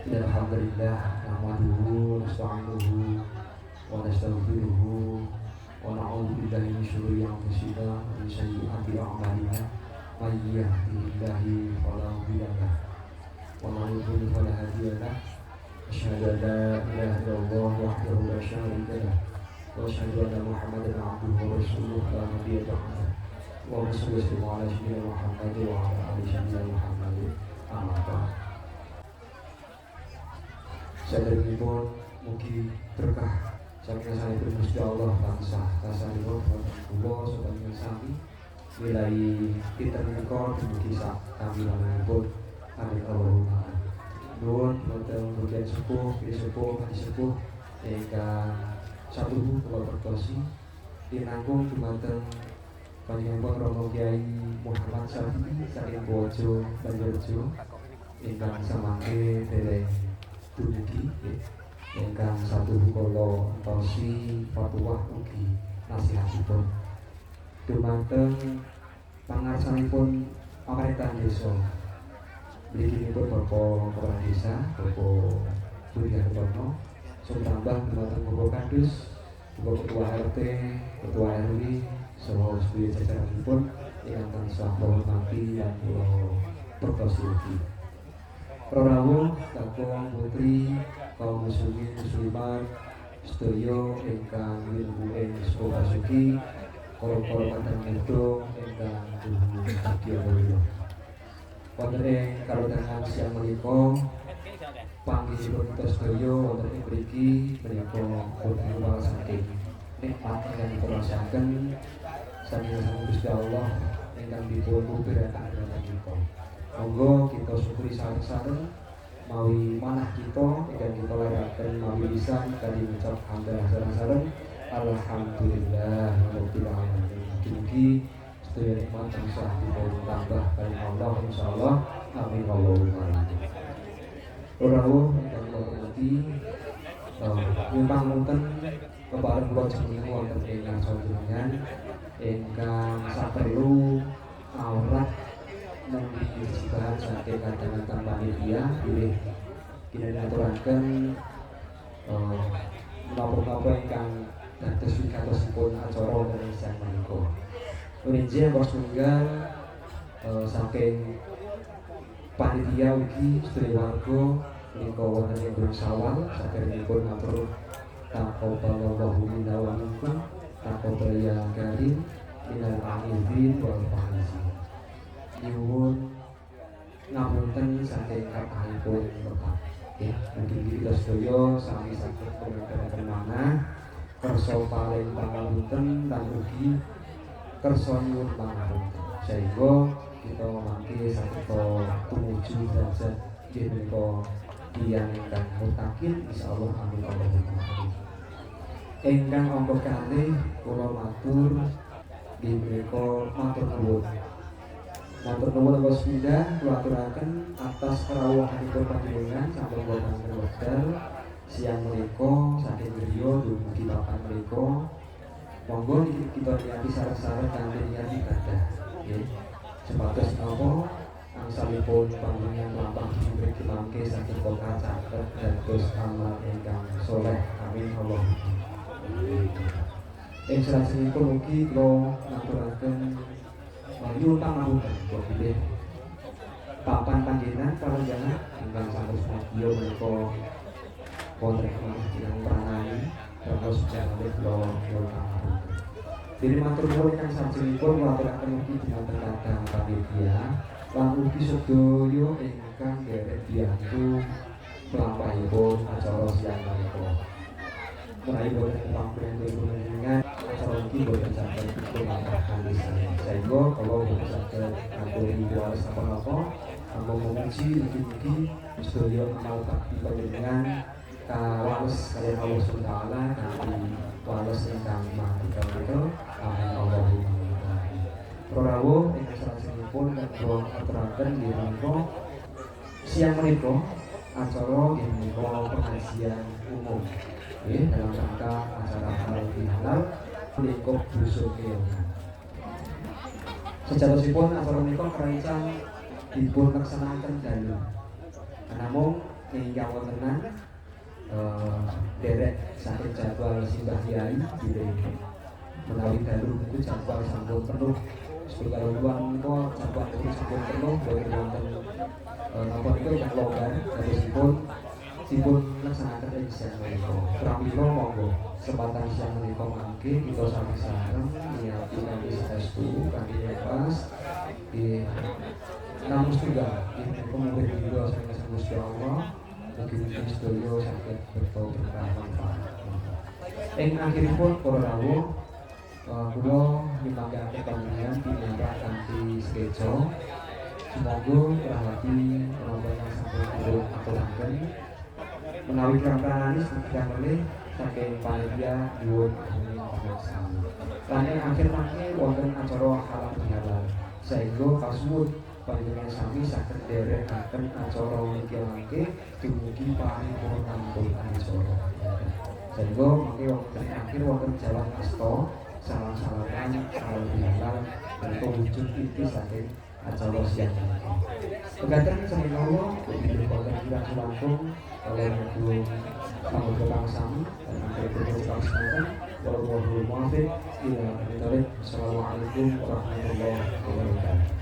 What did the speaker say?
Alhamdulillah, nahmaduhu, nasta'inuhu, wa nastaghfiruhu, wa na'udzu billahi min syururi anfusina wa min sayyiati a'malina. May yahdihillahu fala mudilla lahu wa may yudlil fala hadiya lahu. Asyhadu an la ilaha illallah wahdahu la syarika lahu wa asyhadu anna Muhammadan abduhu wa rasuluhu la nabiyya ba'dahu. Wa sallallahu ala sayyidina Muhammad wa ala ali sayyidina Muhammad. Amma ba'du. Saderengipun mugi berkah saking sanipun Gusti Allah tansah tansahipun wonten kula sedaya sami wilahi pinten menika dumugi sak kamilanipun amin Allahumma. Nuwun wonten bagian sepuh, sepuh ingkang satuhu kula pertosi tinanggung dumateng panjenengan Romo Kyai Muhammad Syafi'i saking Bojo Banjarjo ingkang samangke dereng dumugi ingkang satu kula entosi fatwa ugi nasihatipun dumateng pangarsanipun pamerintahan desa mliginipun Bapak Kepala Desa Bapak Budi Hartono sumtambah dumateng Bapak Kadus Bapak Ketua RT Ketua RW saha sedaya jajaranipun ingkang tansah kula hormati lan kula pertosi ugi. Rawuh kakung putri kaum muslimin muslimat sedaya ingkang winbuing sepuh basuki kala-kala kadang itu ingkang dumunung badya mulya. Wonten ing kalodhangan siang menika panggihipun kita sedaya wonten ing mriki menika pun saking nikmat ingkang dirasaken saking Gusti Allah ingkang dipun uberaken menika. Monggo kita syukuri sareng-sareng mawi manah kita ingkang kita laraken mawi lisan kali ngucap hamdalah sareng-sareng alhamdulillah rabbil alamin. Mugi sedaya nikmat tansah dipun tambah kali Allah insyaallah amin Allahumma amin. Rawuh ingkang kula hormati nyumpang wonten kepareng kula jenengan wonten ing panjenengan ingkang saperlu aurat dan disibahan saking kadang-kadang panitia pilih kinaturaken menapa-napa ingkang dados wigatosipun acara wonten siang menika. Urinjen bos tunggal saking panitia ugi sedaya warga menika wonten ing Gunung Sawal saderengipun matur taqabbalallahu minna wa minkum taqabbal ya karim minal amilin wal faizin. Nyuwun ngapunten saking kathahipun Bapak. Ya, mugi kita sedaya sami saged pamekaten manah kersa paling pangapunten lan ugi kersa nyuwun pangapunten sehingga kita mangke saged tumuju derajat inggih menika tiyang ingkang mutakin insyaallah amin Allahumma amin. Ingkang angka kalih kula matur inggih menika matur nuwun. Matur nuwun Bapak Sepindah kula aturaken atas kerawuhanipun panjenengan sampun boten wekdal siang menika saking griya dumugi papan menika. Monggo kita niati sareng-sareng kanthi niat ibadah nggih. Sepados menapa angsalipun panjenengan lampah mriki mangke saking kota caket dados amal ingkang saleh amin Allahumma. Ing salajengipun ugi kula ngaturaken nyuwun pangapunten kula pilih papan panjenengan kalenggangan ingkang sampun sadya menika wonten ing pranani terus jangan kula nyuwun pangapunten. Dene matur nuwun ingkang sajengipun ngaturaken ugi dhumateng kadang panitia lan ugi sedaya ingkang derek biyantu mlampahipun acara siang menika. Menawi boten pamrentahipun panjenengan acara iki boten saged dipun lampahaken sehingga kula boten saged ngaturi waos apa-apa ampun memuji mugi-mugi sedaya amal bakti panjenengan kawaos kaliyan Allah Subhanahu wa taala kanthi waos ingkang mahika menika amin Allahumma amin. Rawuh ingkang salajengipun kula aturaken inggih menika siang menika acara inggih menika pengajian umum dalam rangka acara halal bihalal lingkup dusun keyonan. Sejatosipun acara menika kerancang dipun laksanaken dalu. Namung ingkang wontenan derek saking jadwal simbah kiai bilih menawi dalu itu jadwal sampun penuh setunggal ruang kok jadwal itu sampun penuh boten wonten napa niku ingkang longgar dipun laksanaken ing siang menika. Pramila monggo kesempatan siang menika mangke kita sami sareng niati kanthi saestu kanthi lepas di namun tunggal ini kemudian juga saya Gusti Allah mugi-mugi sedaya saged berkah berkah manfaat. Ing akhiripun para rawuh kula nyumbangake panjenengan tindak kanthi sekeca. Semoga rahmati Ramadan yang sampun kula aturaken menawi kerang-kerang sedang melih saking panitia nyuwun pangreksan. Lan ing akhir mangke wonten acara halal bihalal sehingga kasuwun panjenengan sami saged nderekaken acara niki mangke dumugi paripurnampun acara. Sehingga mangke wonten akhir wonten jalan asta salam-salaman halal bihalal menika wujud inti saking acara siang menika. Pegatan semenawa bilih wonten kirang langkung oleh Ibu Samudra Bangsami dan Menteri Perhubungan Selatan Wallahu muwaffiq ila Assalamualaikum warahmatullahi wabarakatuh.